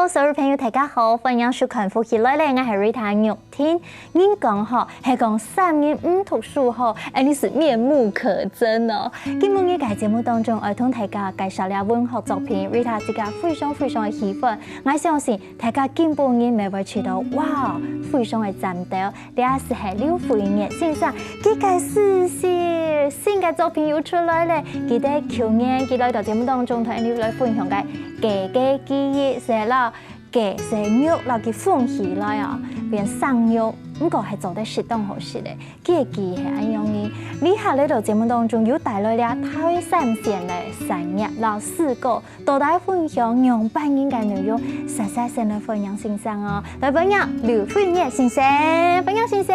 Hello， 所有朋友大家好，歡迎收看《福氣來了》，我係 Rita 玉婷。您講吼係講3年5讀書後，你是面目可憎哦。今日呢個節目當中，我同大家介紹了文學作品 ，Rita 自己非常的喜歡。我相信大家今半年未會知道，哇，非常的讚到。呢是係劉慧葉先生，佢嘅新嘅作品又出來了。記得去年佢來到節目當中同你來分享嘅。嘅記憶寫啦，嘅寫肉啦，佢歡喜來啊，變生肉，咁個係做得適當合適嘅。佢嘅記係咁樣嘅。呢下呢度節目當中有帶來了台三線嘅3日啦4個，都大分享2半年嘅內容，實際上嚟分享先生哦。來分享劉慧葉先生，分享先生。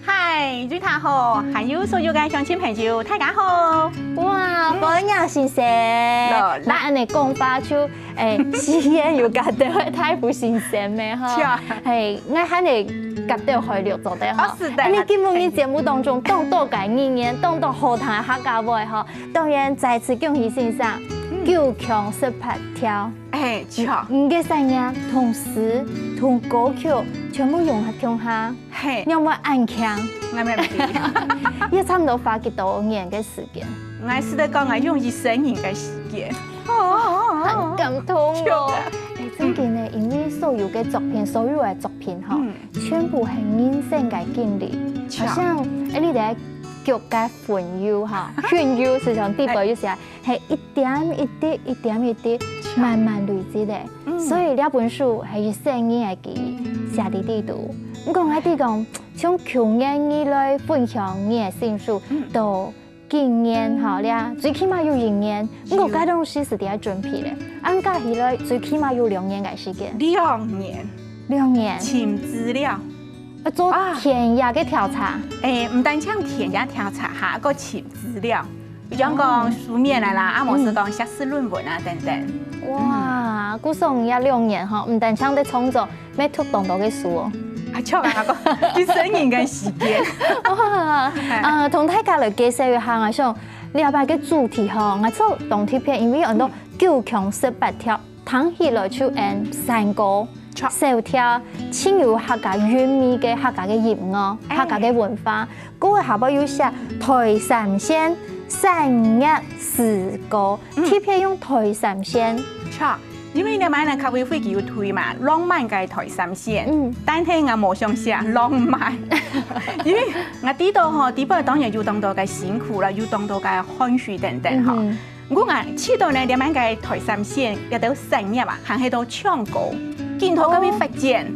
嗨，Rita 好，還有所有嘅鄉親朋友，大家好。哇，分享先生，那安尼講法就自然又覺得太不新鮮咩哈？係，我喺你覺得開了做得哈。你今日嘅節目當中，當多介意見，當多好談客家話哈。當然再次恭喜先生9強18跳。錯。唔嘅3日同時同歌曲全部融合共下，有冇暗強？我未記。要差唔多花幾多年嘅時間？我係得講我用20年嘅時間。很感動哦！真嘅呢，因為所有嘅作品，哈，全部係人生嘅經歷，好像你哋腳嘅炫耀哈，炫耀實際上啲背有時係一點一滴慢慢累積嘅，所以呢本書係100年嘅記憶寫喺呢度。咁講喺啲講，從去年以來分享你嘅新書到。今年好啦，最起碼要1年，我嗰東西是點樣準備的？按家起來最起碼要2年嘅時間。2年。2年。尋資料。做田野嘅調查。唔單止田野調查下，個尋資料，比如講書面啦，阿冇是講碩士論文啊等等。哇，估算要2年哈，唔單止在創作，咩出動到嘅書哦。錯啊！個100年嘅時間。哇！同大家來介紹一下，我想了解嘅主題哈，我做動貼片，因為很多9強18跳，談起來就3個小跳，輕有客家韻味嘅客家嘅音樂、客家嘅文化。嗰個下邊有寫台三線3日4個，貼片用台三線。錯。因為你買那咖啡會叫推嘛，浪漫嘅台三線，但係我冇想寫浪漫，因為我知道嗬，啲波當然要當到嘅辛苦啦，要當到嘅汗水等等嗬。我知道呢，你買嘅台三線有到3日啊，行喺度唱歌，見到嗰邊發展，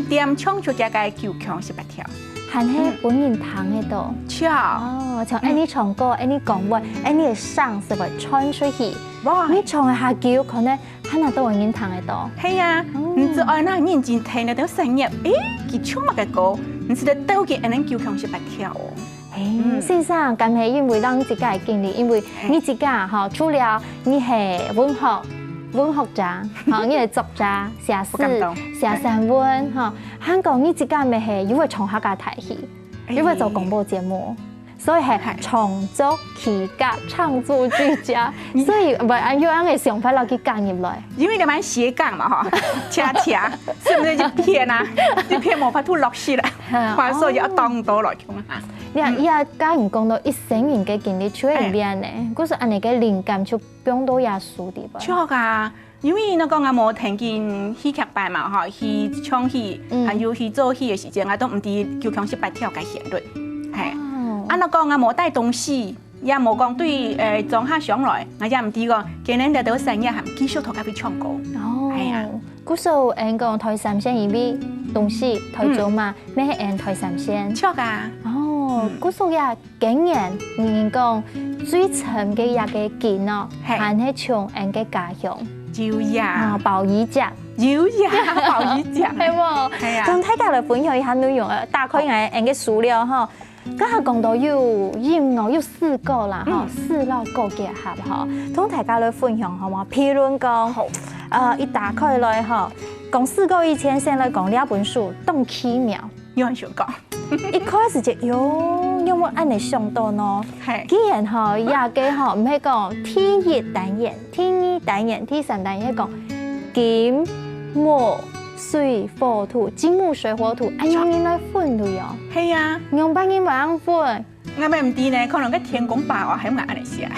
點唱出嘅9強18跳。係喺本人彈喺度，哦，像你唱歌，你講話，你嘅聲是會傳出去。哇！你唱嘅下叫可能喺那都會人彈喺度。係啊，唔知愛那認真聽得到3日，佢唱乜嘅歌，唔知道到底能9強18跳哦。先生，咁係因為讓你自己嘅經歷，因為你自己哈，除了你係文學家，哈，你係作家、寫詩、寫散文，哈，香港你自己咪係因為唱客家台戲，因為做廣播節目，所以係創作企家、創作俱佳，所以唔係按照樣嘅想法落去加入來。因為你買斜槓嘛，哈，恰，是不是一片啊？一片冇法度落去啦，所以要當到來講下。你啊，家人講到100年嘅經歷出嚟邊呢？嗰時按你嘅靈感就變到也書啲吧？錯㗎，因為我講我冇聽見戲劇班嘛，哈，去唱戲，還有去做戲嘅時間，我都唔知9強18跳嘅旋律，係。我講我冇帶東西，也冇講對裝下上來，我也唔知個，今年得到3日係繼續同佢去唱歌。係啊，嗰時候講台三線因為東西台做嘛，咩係台三線？錯㗎。嗰時候也竟然人講最沉嘅一個見咯，係喺長安嘅家鄉。有呀，鮑魚汁，有呀，鮑魚汁係喎。係啊。咁大家嚟分享一下內容啊，打開我嘅書了哈。剛才講到有音樂有4個啦，哈，4個結合哈，同大家嚟分享好嘛？譬如講，一打開來哈，講4個以前先來講呢本書，動奇妙，有人想講，一開始就有冇按你想到呢？係，既然哈也嘅哈唔係講第1單元、第2單元、第3單元講金木水火土，金木水火土，按用人来分类哦。係啊，用半人晚分。我咪唔知呢，可能個天公伯啊，係唔係安尼寫？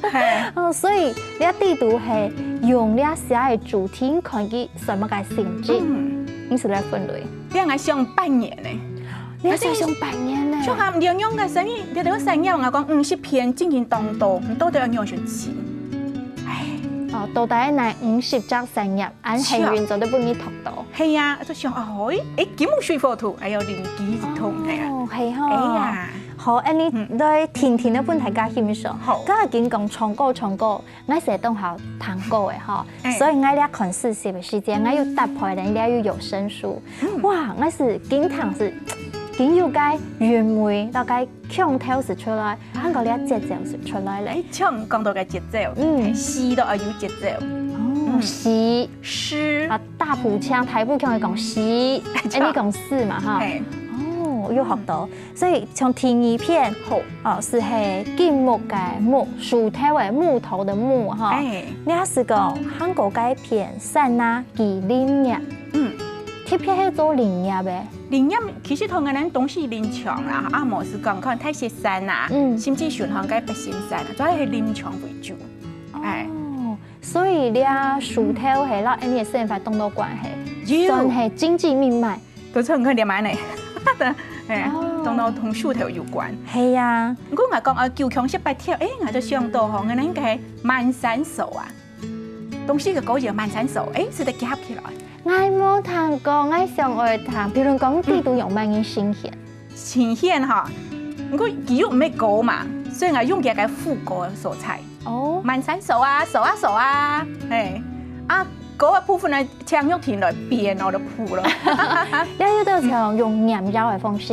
係哦，所以你地圖係用你寫嘅主題，看佢什麼嘅性質，你是來分類。你係上半年呢？你係上半年呢？就係兩樣嘅生意，你哋個生意我講50篇經營當道，唔多都要樣上錢。哦，到底係50隻生意，按係運作都幫你讀到。係啊，就想啊，金木水火土，還有連幾通係啊。哦，係哈。哎呀，好，安尼對甜甜的本大家欣賞。好，今日講唱歌，我成日都係彈歌嘅哈，所以我哋看四十嘅時間，我要搭配人哋要有聲書。哇，我是經常是。點要解原味，大概腔調是出來，香港呢一節奏是出來咧。唱講到嘅節奏，詩都要有節奏。哦，詩啊，大埔腔、台埔腔係講詩，你講詩嘛哈？哦，要學到，所以從第二篇，哦是係金木嘅木，樹頭嘅木頭嘅木哈。你係是講香港嘅片山啦、麒麟葉，貼片係做林葉嘅。林葉其實同我哋東西林場啦，阿莫是講可能太雪山啊，甚至順行嘅白仙山啊，主要係林場為主。哦，所以你啊樹頭係攞呢個生法動到關係，算係經濟命脈。都從佢哋買嚟，動到同樹頭有關。係啊，如果我講啊九強18條，我就想到嗬，我哋應該係萬山數啊，東西嘅嗰隻萬山數，是得夾起來。我冇彈過，我上愛彈。譬如講地圖用乜嘢新鮮？新鮮哈，我肌肉唔係高嘛，所以我用嘅係副歌素材。哦，萬山數啊，數啊數啊，嗰個部分呢，唱喐田來變我就譜咯。你有到場用岩膠嘅方式，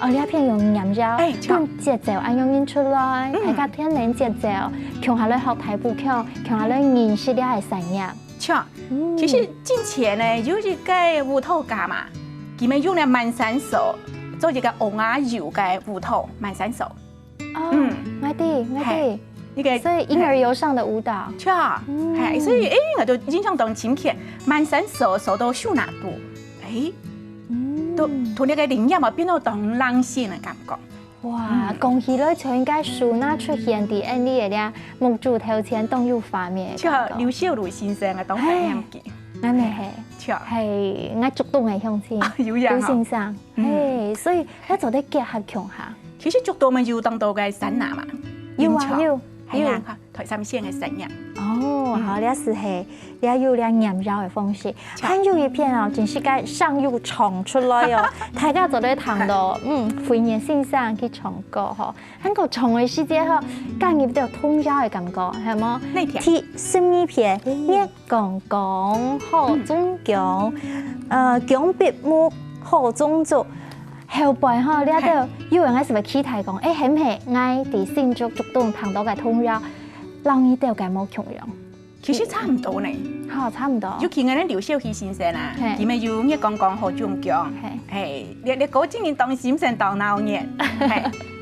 哦，呢一片用岩膠，跟節奏按用印出來，大家聽你節奏，強下來學台步腔，強下來認識啲係聲音。其實之前呢，有一個舞蹈家嘛，佢咪用了萬山數做一個歐亞柔嘅舞蹈，萬山數。我啲。所以嬰兒遊上的舞蹈，所以我就印象當深刻，萬山數到數那度，都同那個林葉嘛變到當浪線嘅感覺。哇，講起來就應該數那出現啲呢啲嘢，木柱頭前都有畫面。劉小璐先生嘅當係樣嘅，我咪係我觸動嘅向前，劉先生，所以一做啲結合強下。其實觸動咪要當到嘅神拿嘛，係啊，台三線嘅聲音。哦，好，呢是係你有兩岩膠嘅方式，還有一片啊，真是該上又唱出來哦。大家做啲彈到，歡迎欣賞去唱歌嗬。喺個唱嘅時節嗬，間業都有通宵嘅感覺，係冇？第12篇一講講好中強，強別木好中族。後背吼，你喺度以為我是咪期待講，係唔係我哋先足動彈到嘅通宵，讓你哋嘅冇強樣？其實差唔多呢，差唔多。尤其我哋劉少奇先生啊，佢咪要一講講好中強，你嗰今年當時唔成當鬧熱，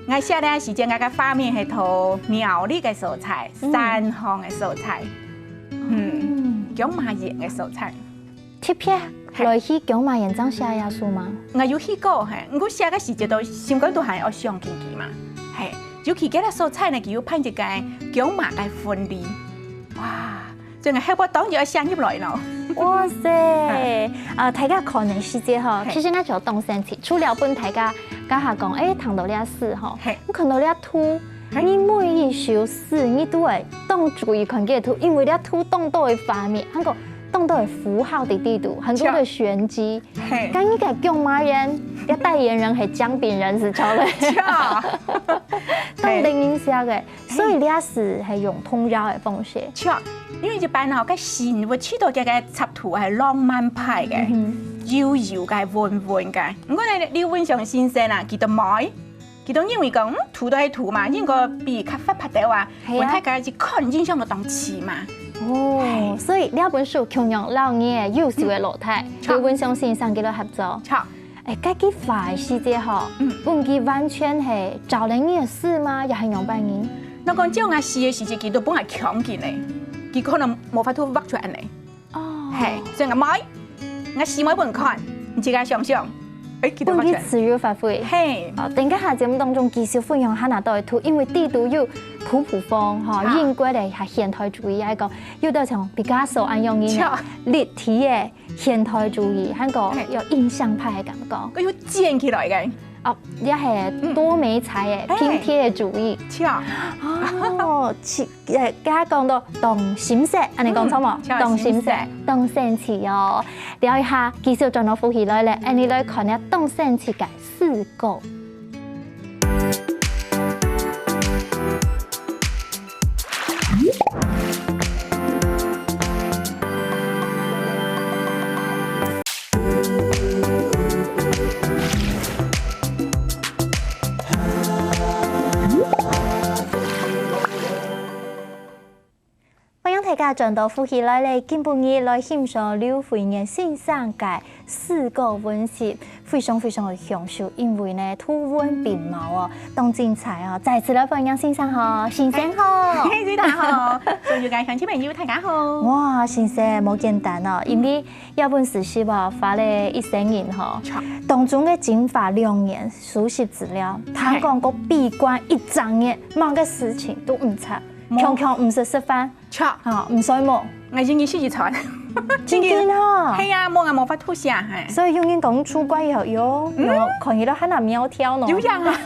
我寫咧時間我嘅畫面係套苗栗嘅素材、山鄉嘅素材，講馬爺嘅素材，貼片。來去講馬人章寫耶穌嘛？我有去過，我寫嘅時節都心肝都係我上經驗嘛，尤其嗰個素材呢，佢要拍一個講馬嘅婚禮，哇！真係我當然要寫入來咯。哇塞！大家可能時節嗬，其實我就當先詞，除了本大家家下講，談到呢一事嗬，我看到呢一圖，你每一首詩你都係當注意看嘅圖，因為呢一圖當到嘅畫面，香港。當到係符號的地圖，很多的玄機。咁呢個講馬人，一代言人係江邊人士抄嚟，當定影寫嘅，所以呢一時係用通宵嘅方式。因為一般嗬，個線會知道嘅插圖係浪漫派嘅，搖搖嘅、溫溫嘅。唔過你廖文祥先生啊，佢都買，佢都因為講圖都係圖嘛，應該比較發拍到話，我睇佢係看印象就當詞嘛。哦，所以呢本書強讓老年優秀嘅老太，廖文祥先生佢都合作。家己快時節嗬，唔係完全係找人嘅事嗎？又係用扮演。我講照我試嘅時節，佢都本係強健嚟。佢可能冇法度畫出嚟。哦，係，所以我買，我試每本看，你自己想想，佢都畫出嚟。本地自由發揮。係，哦，等家下節目當中繼續分享下那道圖，因為地圖有普普風哈，英國嘅係現代主義，係講有啲像畢加索安樣嘅立體嘅現代主義，係個有印象派嘅感覺。佢要建起來嘅。哦，也係多媒材嘅拼貼嘅主義。哦，家講到動心色，安尼講錯冇？動心色，動神詞哦。聊一下，繼續轉到呼吸來咧，安尼來看下動神詞嘅四個。大家轉到呼吸來咧，今晡日來欣賞劉惠妍欣賞嘅四個溫習，非常非常的享受，因為呢圖文並茂哦，當精彩哦，再次來分享欣賞好，先生好，大家好，所有嘅鄉親朋友大家好。哇，先生冇簡單哦，因為有本實習吧，花了1整年吼，當中嘅精華2年熟悉資料，他講過閉關1整年，忙嘅事情都唔差。強強唔識食飯，嚇唔使忙，我英語書業材，真嘅啊！係啊，冇法吐聲，所以用英講出關以後，有可以到很難苗條呢。有樣啊，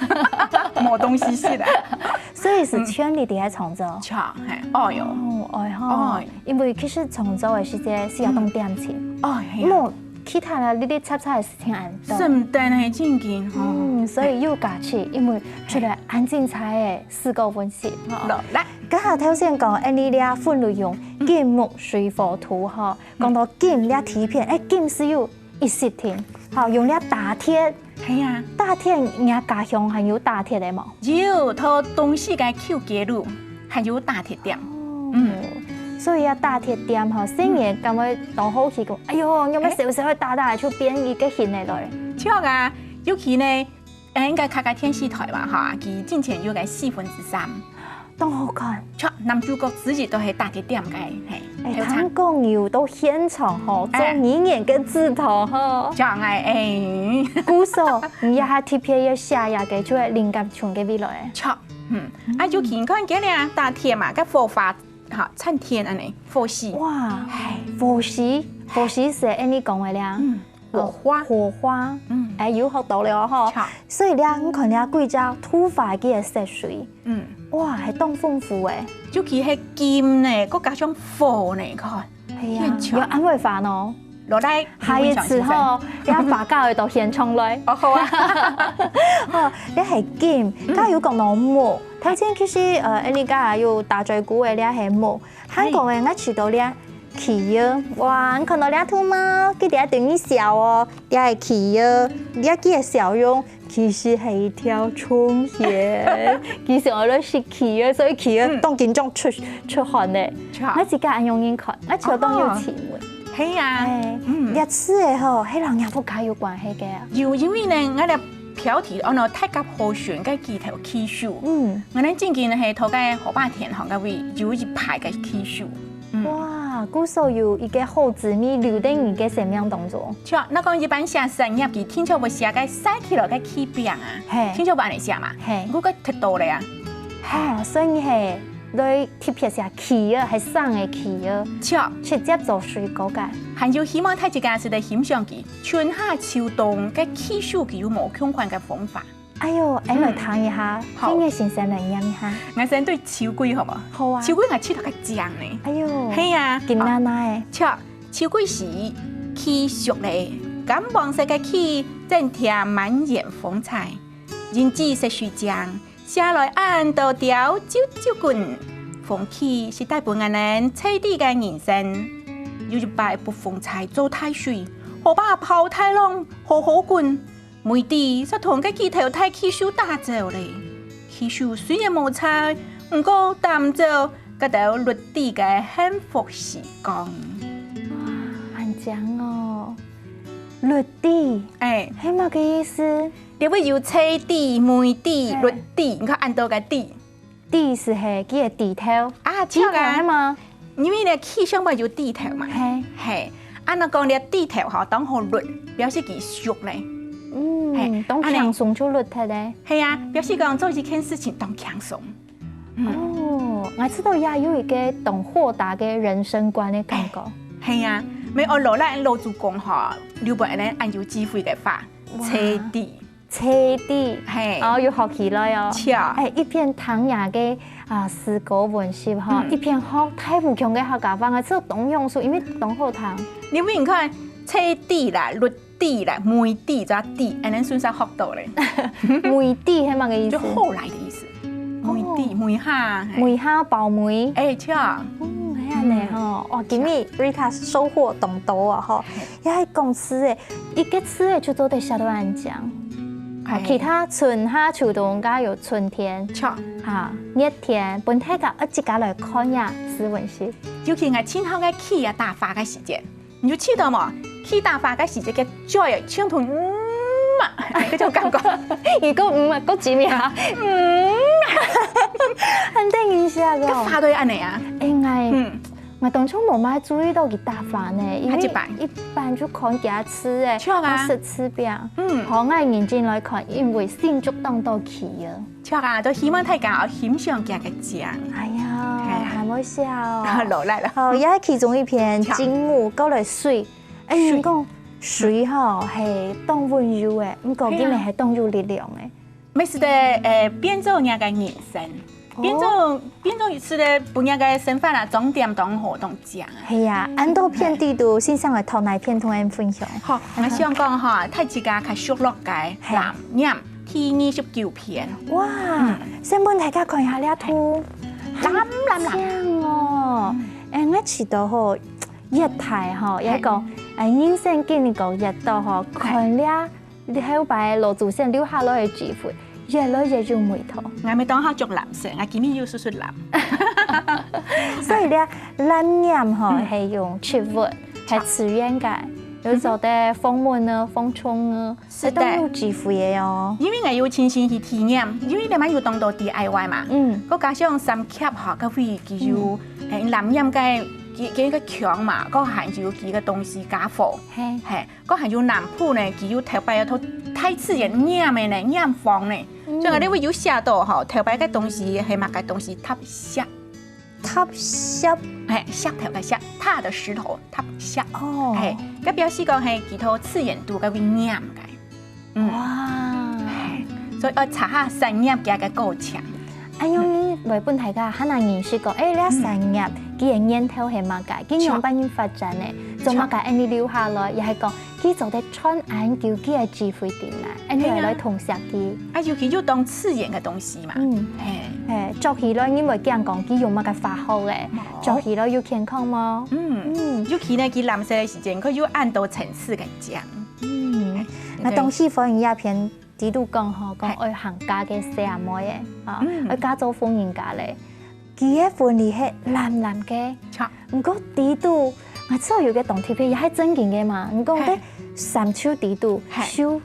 冇東西食啦。所以是全力地喺創作。係，哎呦，哎哈，因為其實創作嘅時間是要動點錢，冇其他啦，呢啲插插嘅事情按到。聖誕係正經，所以有假期，因為出來很精彩嘅4個溫習。來。家下頭先講，你倆分類用金木水火土哈，講到金倆貼片，金是有1天，好用倆打鐵，係啊，打鐵人家家鄉還有打鐵的冇？有，佢東西嘅口街路還有打鐵店，所以啊打鐵店哈，新年咁樣當好去講，哎呦，有乜少少去打出變一個現嚟來，錯啊，尤其呢，應該看個電視台嘛哈，佢之前有個4分之3。都好看，男主角自己都係打鐵店嘅，係。香港要到現場嗬，做語言嘅指導嗬。就係故所，你下貼片要寫下嘅，就係靈感從嘅未來。錯，尤其看嘅咧，打鐵嘛，個火花嚇，趁天安尼，火勢。哇，火勢是你講嘅咧。火花，有學到了嗬，所以咧，我看咧貴州土法嘅色水，哇，係當豐富嘅，尤其係金呢，個加上火呢，看，係啊，有安慰飯哦，落嚟下一次嗬，你把教去到現場來，好啊，你係金，家有講到木，頭先其實你家有大嘴鼓嘅，你係木，香港嘅我知道咧。企鵝，哇！你看到倆圖嗎？佢哋等於笑哦，你係企鵝，你嘅笑容其實係一條蟲嘢。其實我都是企鵝，所以企鵝當緊張出汗咧。我自家用英看，我就當有詞彙。係啊，日子嘅嗬，係同人夫家有關係嘅。有因為呢，我哋標題按照太甲河旋嘅幾條氣數，我哋最近係頭嘅河壩田行嘅位有一排嘅氣數。哇，古時候有一個好字咪留在你嘅生命當中。錯，那講一般寫產業佢天朝會寫個曬起來嘅起病啊，天朝會按嚟寫嘛，嗰個貼到嚟啊，所以你係對貼片寫企鵝係生嘅企鵝，錯，直接做水果嘅。還有希望大家是嚟欣賞佢春夏秋冬嘅氣數佢有冇相關嘅方法。哎呦，嚟睇一下，今日先生嚟飲一下。我先對秋桂好唔好？好啊。秋桂我切到個醬呢。哎呦，係啊，見奶奶。錯，秋桂是氣熟咧，咁黃色嘅氣增添滿眼風采，人子食水醬，下來按到調啾啾滾，風氣是帶半個人徹底嘅人生，有一擺不風采做太水，何把泡太浪，好好滾。每啲是同嘅幾條太氣數打造咧，氣數雖然冇差，唔過擔做嗰條綠地嘅幸福時光。哇，很正哦！綠地，係乜嘅意思？你會有車地、梅地、綠地，你看按到個地，地是係幾個地頭啊？地頭嘛？因为咧气上面有地头嘛，嘿，啊那讲咧地头吼当好绿，表示佢熟咧。当轻松就绿睇咧。系啊，表示讲做一件事情当轻松。哦，我知道也有一个懂豁达嘅人生观嘅感觉。系啊，咪我落来老主公吼，留本咧按照智慧嘅法，车地。车底，哦，要學起來哦。巧，一篇唐雅嘅詩歌文集哈，一篇學太武強嘅客家話，我只有懂用數，因為懂好聽。你唔看車底啦、綠底啦、梅底再底，安尼順勢學到咧。梅底係乜嘅意思？就後來的意思。梅底、梅蝦、梅蝦爆梅。巧。係啊，你吼，哇，今日 Rita 收穫當多啊，吼，也係講詞誒，一個詞誒就做得寫到安講。其他春夏秋冬加有春天，錯嚇熱天，本體個一家來看呀，詩文集。尤其係青後嘅起啊打花嘅時節，你就知道嘛？起打花嘅時節嘅 joy 相同嗰種感覺。如果嗰字咩啊？肯定印象個。個花都係安尼啊？我當初冇乜注意到佢打花呢，因為一般就看幾下吃誒，食吃餅。好愛認真來看，因為慶祝當到起啊。錯啊，就希望大家欣賞佢嘅獎。哎呀，係冇笑。落嚟啦。好，也係其中一篇景物，過來水。你講水吼係當溫柔誒，唔過今日係當有力量誒。咪是的，變做人嘅人生。變做是咧，本人嘅身份啊，重點當活動獎。係啊，按到片地度先生嚟頭哪片同人分享。好，我想講嚇，睇自家睇熟落嘅藍染第29篇。哇！先幫大家看一下呢圖，藍哦。我知道嗬，熱態嗬，有一個人生經歷過熱到嗬，看了你喺擺羅祖先留下來嘅智慧。越來越有味道。我咪當下做藍色，我今日要少少藍。所以咧，藍染嗬係用植物，係自然嘅，有做啲蜂蜜啊、蜂蟲啊，係都有智慧嘅哦。因為我要親身去體驗，因為你咪要當到 DIY 嘛。個加上三級嚇，個會佢要藍染嘅幾個強嘛，個係要幾個東西加貨。係，個係要南鋪呢，佢要頭擺一套太自然染嘅呢，染坊呢。所以我哋會要寫到吼，頭擺嘅東西係乜嘅東西塔石，係石頭嘅石，踏的石頭塔石，係，咁表示講係幾套自然度嘅會染嘅，哇，所以我查下散染嘅過程。哎呦，你為本大家可能認識過，你散染佢嘅源頭係乜嘅？佢用乜嘢發展嘅？做乜嘅？你留下來，又係講佢做得穿眼叫佢嘅智慧點嚟，你嚟同石佢。尤其要當自然嘅東西嘛。做起來因為啲人講佢用乜嘅化學嘅，做起來要健康嘛。尤其呢，佢藍色嘅時間，佢要按到層次嘅講。我當時發現一篇。地度講嗬，講愛行家嘅四阿妹嘅，愛家做風人家咧，佢嘅婚禮係藍嘅，唔過地度我知道有個動貼片，也係真件嘅嘛，唔過啲三秋地度燒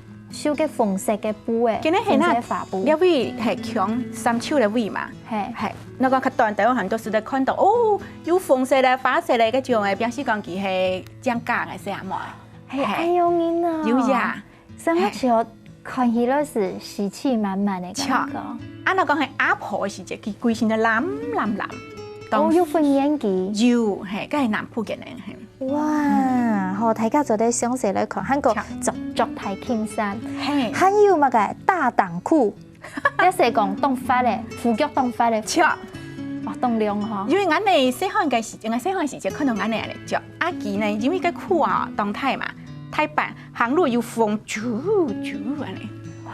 嘅紅色嘅布嘅，紅色花布，呢位係強三秋嘅位嘛，係，那個佢短短很多時都看到，哦，有紅色嘅、花色嘅嗰種嘅，表示講佢係將家嘅四阿妹，係哎呦你啊，有呀，什麼時候？看起來是喜氣滿滿的感覺。那講係阿婆嘅時節，佢規身都藍。哦，有分演技。有，係，嗰係南鋪嘅人係。哇，好，大家做啲詳細來看，韓國作太輕衫，還有乜嘅大檔褲，一係講凍發嘅，褲腳凍發嘅。錯，哇，凍涼呵。因為我哋細漢嘅時節，我細漢時節看到我哋嚟着，阿記呢，因為個褲啊凍太嘛。太板行路有風，啾安尼，哇，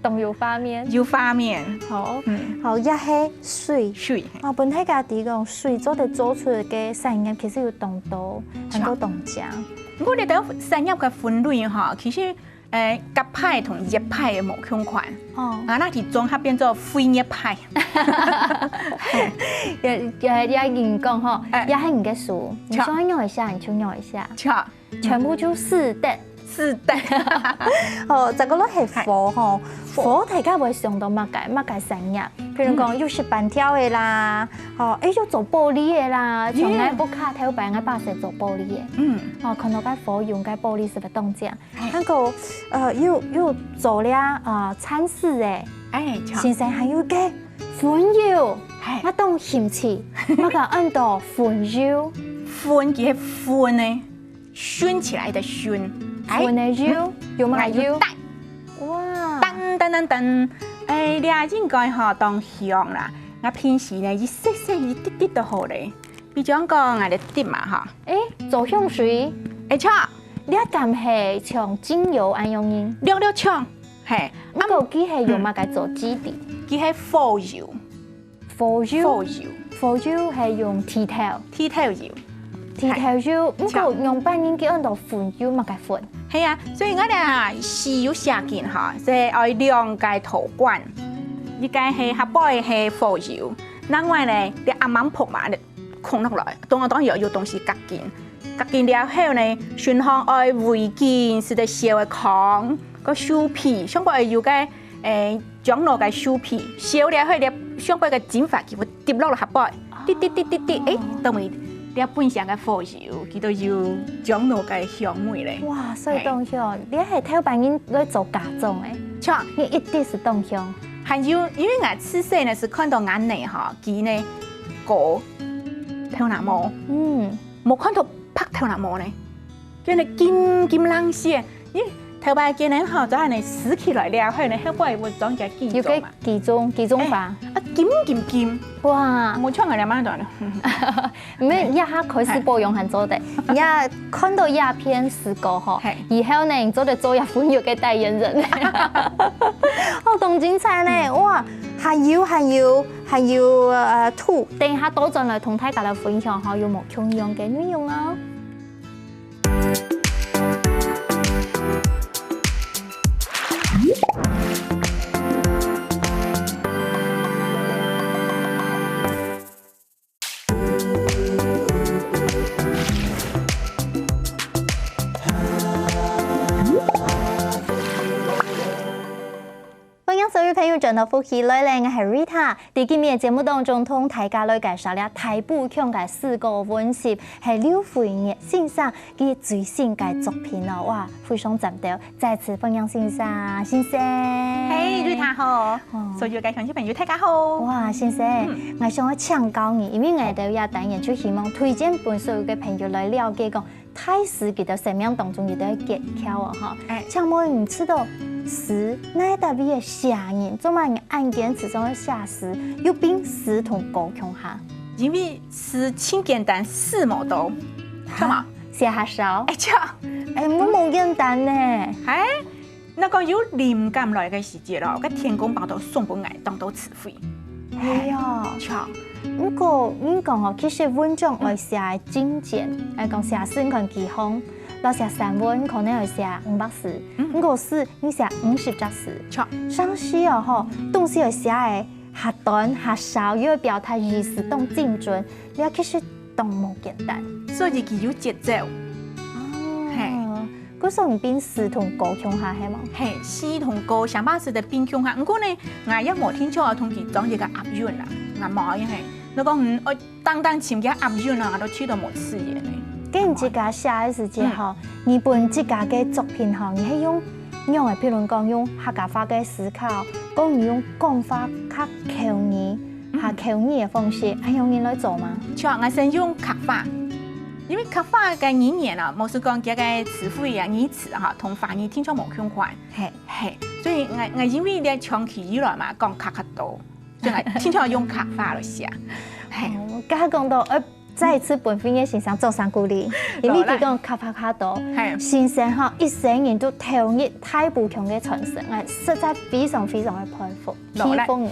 動有畫面，有畫面，好，好一係水，啊，本體家己講水做得做出嘅散染，其實有凍到很多凍漿。我哋睇散染嘅分類嚇，其實急派同熱派嘅無相款，那係綜合變做非熱派。也人講嗬，也係唔嘅數，你想用一下你就用一下。全部就4等，是的。哦，这个咯系火吼，火大家会想到乜嘅产业，譬如講要是板條嘅啦，哦，要做玻璃嘅啦，像我不卡頭板嘅巴士做玻璃嘅，哦，看到個火用個玻璃是不當正，那個要做了餐室嘅，先生還有個粉油，我當嫌棄，我個按到粉油，粉嘅粉呢，熏起來的熏。粉的油，有乜油？哇！噔，你應該嗬當香啦。我平時呢，一細一啲啲都好咧。比如講我哋碟嘛嗬。做香水，錯。你一撳係像精油按用用，略搶，係。咁個機係用乜嘅做基底？佢係火油。火油係用鐵頭油。鐵頭油，咁個用半年幾按到粉油乜嘅粉？係啊，所以我哋是要寫件嚇，即係愛兩個陶罐，一個係下擺係火油，另外咧你啱啱撲埋，你空落來，當然有東西夾件了後呢，順向愛回件是得燒嘅糠個酥皮，上擺要嘅將落嘅酥皮，燒了後你上擺嘅剪法佢會跌落嚟下擺，滴，當咪。你本身嘅火油，佢都要將落嘅香味咧。哇，所以當香，你係頭版人來做假裝誒，錯，你一定是當香。還有，因為我吃細呢是看到眼內哈，佢呢個頭拿毛，冇看到拍頭拿毛呢，叫你金冷色，咦，頭版嘅人哈，就係你撕起來了，後呢後擺會裝嘅幾種嘛？幾種法？金，哇！冇錯，我哋買到啦。唔係一下開始保養很做的，一看到鴉片試過嗬，以後呢做得做一款藥嘅代言人，好動精彩呢！哇，還要吐，等下多陣來同大家來分享下有冇同樣嘅內容啊！所有朋友轉到福氣來咧，我係 Rita。喺今日節目當中，同大家來介紹了台北腔嘅4個溫習，係劉惠月先生嘅最新嘅作品咯。哇，非常值得，再次歡迎先生。嘿 Rita 好，所有嘅小朋友大家好。哇，先生，我想要請教你，因為我哋有單元就希望推薦俾所有嘅朋友來了解講太師佢嘅生命當中有啲技巧啊，嚇。請問你知道？詩，那代表嘅寫人，做乜人按鍵詞中嘅寫詩，要變詩同高腔下？因為詩輕簡單，詩冇多，錯嘛？寫下少？錯，冇簡單呢。那個有靈感來嘅時節咯，個天公幫到送本藝當到詞彙。係啊，錯。不過你講哦，其實文章來寫精簡，講寫詩看幾行。到寫散文可能要寫500字，我詩你寫50隻字。錯，上詩啊嗬，東西要寫嘅下短下少，要表達意思當精準，你其實當冇簡單。所以佢有節奏。係，嗰時候變詩同高腔下係冇？係詩同高上把詩的變腔下，不過呢，我一冇聽錯同佢講一個押韻啦，我冇因係，你講我單簽嘅押韻啊，我都知道冇詞嘅呢。跟你自家寫嘅時節吼，日本自家嘅作品吼，你係用嘅，譬如講用客家話嘅思考，講你用講法較口語、下口語嘅方式，係用人來做嗎？錯，我先用客話，因為客話嘅語言啊，冇說講幾個詞彙啊、語詞哈，同華語聽咗冇相關。係，所以我因為咧長期以來嘛講客多，所以我聽咗用客話嚟寫。係，家講到再一次本分嘅先生做上鼓勵，因為佢講卡帕卡多，先生哈一生人都投入太不強嘅傳承，我實在非常非常嘅佩服，佩服。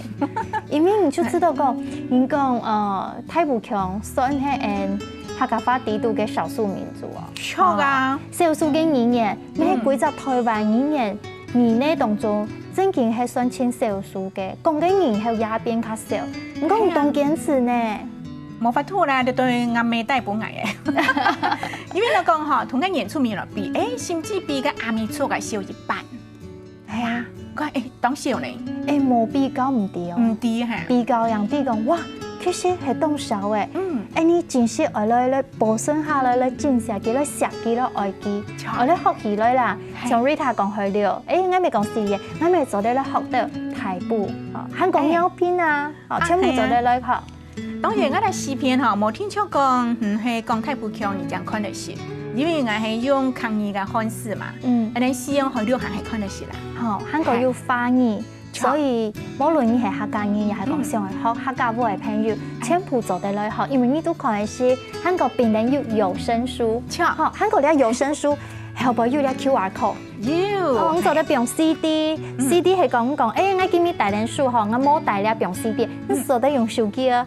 因為你就知道講，你講太不強算係客家話地度嘅少數民族啊，錯噶，少數嘅語言，你係幾隻台灣語言，而呢當中真正係算親少數嘅，講嘅人係也變較少，你講唔當堅持呢？冇法度啦，就對阿妹帶本嚟嘅。因為我講吼，同個演出面落比，甚至比個阿妹出嘅少一半。係啊，講當少呢？冇比較唔對哦，唔對嚇。比較人比講哇，其實係當少嘅。你真係愛來保存下來，珍惜佢，來錫佢，來愛佢，愛來學起來啦。像 Rita 講去了，我咪講事業，我咪做得來學到台步，香港優片啊，全部做得來學。當然，我哋視片吼冇聽說講，係講太不強，你講看得識，因為我係用抗語嘅方式嘛，你使用好多行係看得識啦。好，香港要翻譯，所以無論你係客家人，又係講上嚟學客家話嘅朋友，全部做得來學，因為你都可能是香港變人要有聲書，好，香港你有聲書，後邊要啲 QR code。要，我做得用 CD，CD 係講，我見你帶人書嗬，我冇帶了用 CD，你做得用手機啊，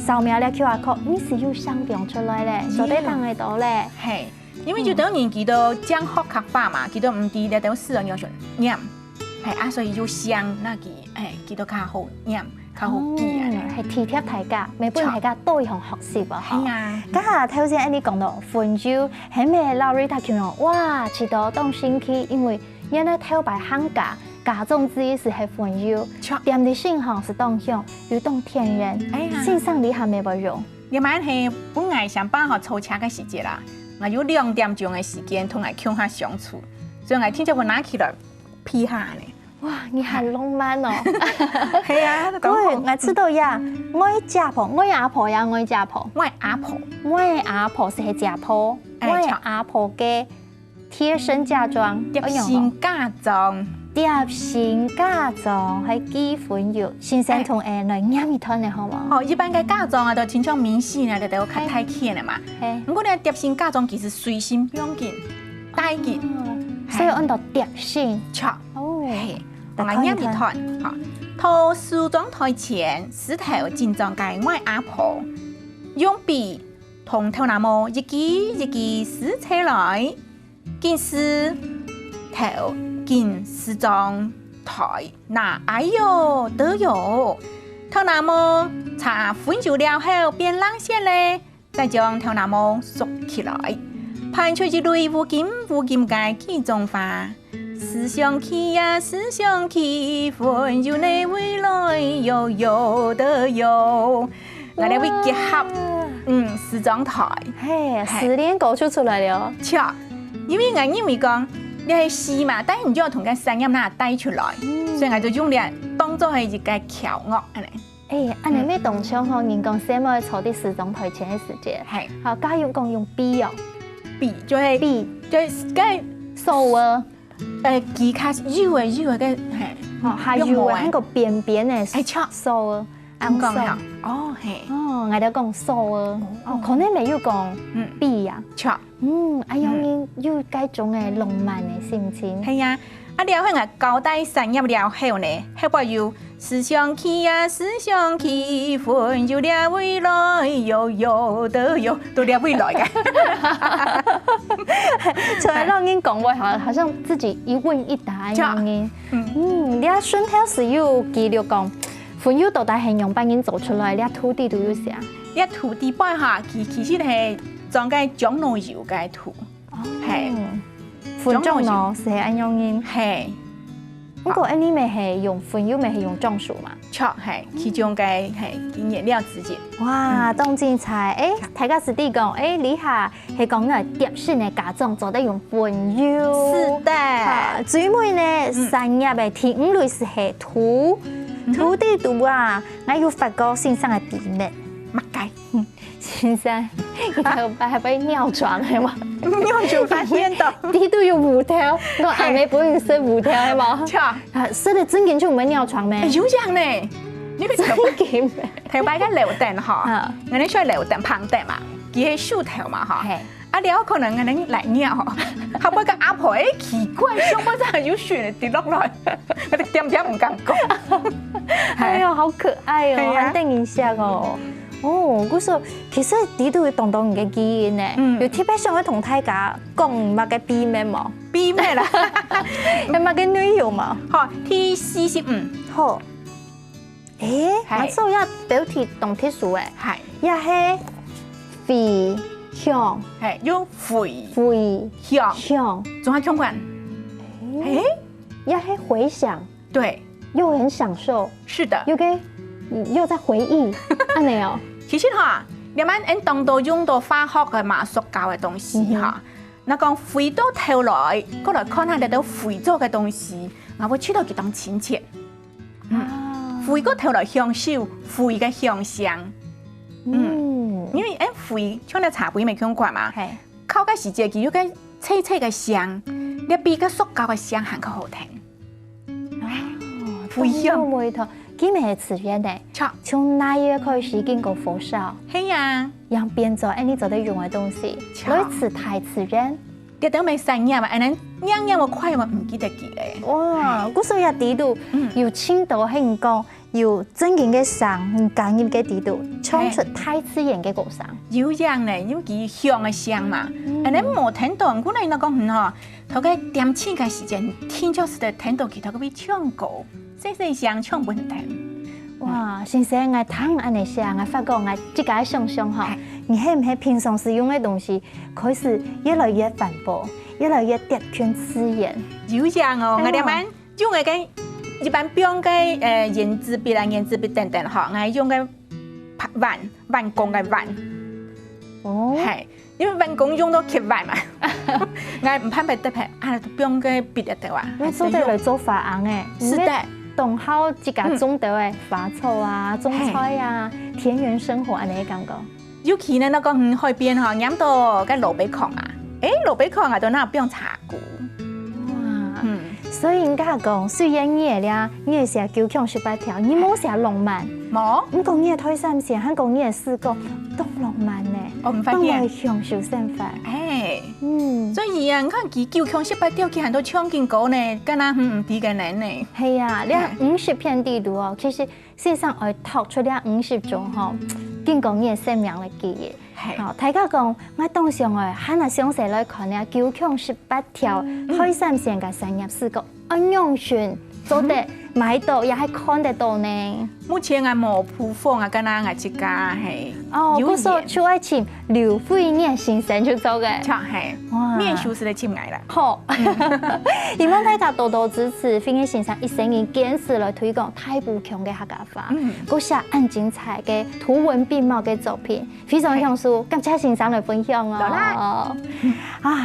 掃描了 QR code，你是要上表出來咧，做得人會到咧。係，因為就等人見到將學客化嘛，見到唔啲咧，等私人要上念，係啊，所以要上那個，見到較好念，較好記啊，係體貼大家，每本大家都要學習啊。係啊，家下頭先你講到分憂，係咩老瑞他講哇，知道當先去，因為因為頭擺行家。家中之意是係分憂，點的信號是當向，要當天然，線上你還沒有用。你買係本來上班學操車嘅時節啦，我有2點鐘嘅時間同我傾下相處，所以我聽咗我拿起來批下咧。哇，你係浪漫哦！係啊，對，我知道呀。我家婆，我阿婆呀，我家婆，我阿婆，我阿婆是係家婆，我阿婆嘅貼身嫁妝，貼身嫁妝。貼身嫁妝係幾分憂，先生同來念一段嘅好冇？哦，一般嘅嫁妝啊，都親像明星啊，就較太輕嘅嘛。不過呢，貼身嫁妝其實隨身用緊，帶緊，所以按到貼身。錯。哦。我念一段，嚇，到梳妝台前，梳頭正裝嘅我阿婆，用筆同頭那麼一記一記梳起來，見梳頭。見梳妝台，那哎喲都有，頭那麼搽粉油了後變冷線咧，再將頭那麼縮起來，排出一類烏金嘅幾種花，思想起呀思想起，粉油內未來有都有，我哋會結合梳妝台，嘿，失戀歌出來了，錯，因為我認為講。你係試嘛，但係唔知我同個聲音哪帶出來，所以我就用嚟當作係一個橋樂安尼。安尼咩動唱嗬？人講寫冇坐啲梳妝台前嘅時節，係，好，家用講用筆哦，筆就係筆，就係個手啊，技巧腰嘅係，係腰嘅喺個邊邊嘅，錯手啊，啱講啦，哦係，我哋講手啊，可能未要講筆呀，錯。哎呀，要該種嘅浪漫嘅心情。係啊，了後我交代三入了後呢，後邊要思想起呀，思想起，分有了未來，有都有，都了未來嘅。就係讓人講話，好像自己一問一答咁樣。你阿順頭是有記錄講，分有到底係用幫人做出來，你阿土地都有寫。你土地擺下，其實係。裝嘅醬糯油嘅圖，係粉醬糯是係安樣嘅，係。不過呢咪係用粉油咪係用樟樹嘛？錯係，其中嘅係原料之一。哇，當精彩！大家師弟講，你下係講嘅貼身嘅嫁妝做得用粉油。是的。最尾呢，三入嘅第五類是係土地圖啊，我要發個先生嘅筆名。乜解？先生，你頭擺係俾尿床係嘛？尿床發現到，啲都要胡條，我阿妹本身識胡條係嘛？錯，識得真件就唔係尿床咩？有樣呢，呢個真件頭擺個留凳嗬，我哋需要留凳旁凳嘛，佢係梳頭嘛嗬，啊了可能我哋嚟尿嗬，後尾個阿婆奇怪，上邊真係有雪跌落來，我哋點唔敢講，哎呀好可愛哦，肯定一下哦。嗰時其實啲都會動到人嘅記憶呢，又特別想去同大家講唔乜嘅秘密嘛，秘密啦，唔乜嘅內容嘛，好，第45，好，我做要表提动特殊诶，也是回响，有回响，中华腔管，也是回想，对，又很享受，是的，又在回忆，安尼哦。其實嚇，你們當到用到化學嘅嘛，塑膠嘅東西嚇，那講回到頭來，過來看下你都回咗嘅東西，我會知道佢當親切。回過頭來享受回嘅香香。因為回像你茶杯未講過嘛，靠嘅時節佢有個脆脆嘅香，你比個塑膠嘅香還較好聽。回香味道。幾味詞源的，從那一開始經過火燒，係呀，讓變做你做得用嘅東西，來詞太詞源，你都未細嘢嘛，樣樣我快我唔記得記咧。哇，嗰時日地度，要青島興講，要真正嘅香，感染嘅地度，唱出太自然嘅歌聲。有樣咧，有幾香嘅香嘛，你冇聽到，我哋那講嗬，頭個點錢嘅時間，聽咗時聽到佢頭個會唱歌。細細聲唱不聽，哇！先生，我聽安尼聲，我發覺我自己想象哈，你係唔係平常使用嘅東西開始越來越環保，越來越節權資源？有樣哦，我哋咪用嘅一般用嘅原子筆啊、原子筆等等哈，我用嘅彎工嘅彎，係因為彎工用到吸彎嘛，我唔怕被得牌，啊用嘅筆一對話，你做得嚟做飯嘅，是的。動好自家種到嘅花草啊、種菜啊、田園生活安尼感覺。尤其呢，那個海邊嗬，飲到個羅比礦啊，羅比礦啊，都那邊茶菇。哇，所以人家講，雖然你咧，你寫918條，你冇寫浪漫，冇。唔講你推三線，香港你嘅視覺都浪漫呢，我唔發現。都會享受生活。所以啊，你看佢918條，佢很多唱勁歌呢，跟那唔啲嘅人呢。係啊，你50片地圖哦，其實事實上我讀出嚟50種吼，經過你嘅生命嘅記憶。好，大家講，我當上來，很係詳細來看咧，918條開三線嘅商業視覺，我樣選做得買到，也係看得到呢。目前我冇鋪貨，我跟那我自家係。嗰時出愛情劉慧念先生就做嘅，係，面書是嚟簽藝啦。好，希望大家多多支持慧念先生一生以堅持來推廣大埔腔嘅客家話，嗰寫很精彩嘅圖文並茂嘅作品，非常享受，感謝先生來分享哦。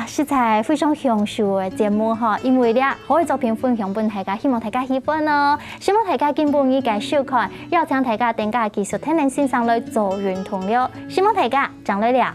實在非常享受嘅節目哈，因為咧好嘅作品分享俾大家，希望大家喜歡哦，希望大家進步依個收看，邀請大家等價技術聽人先生來做圓同了，希望大家長來了。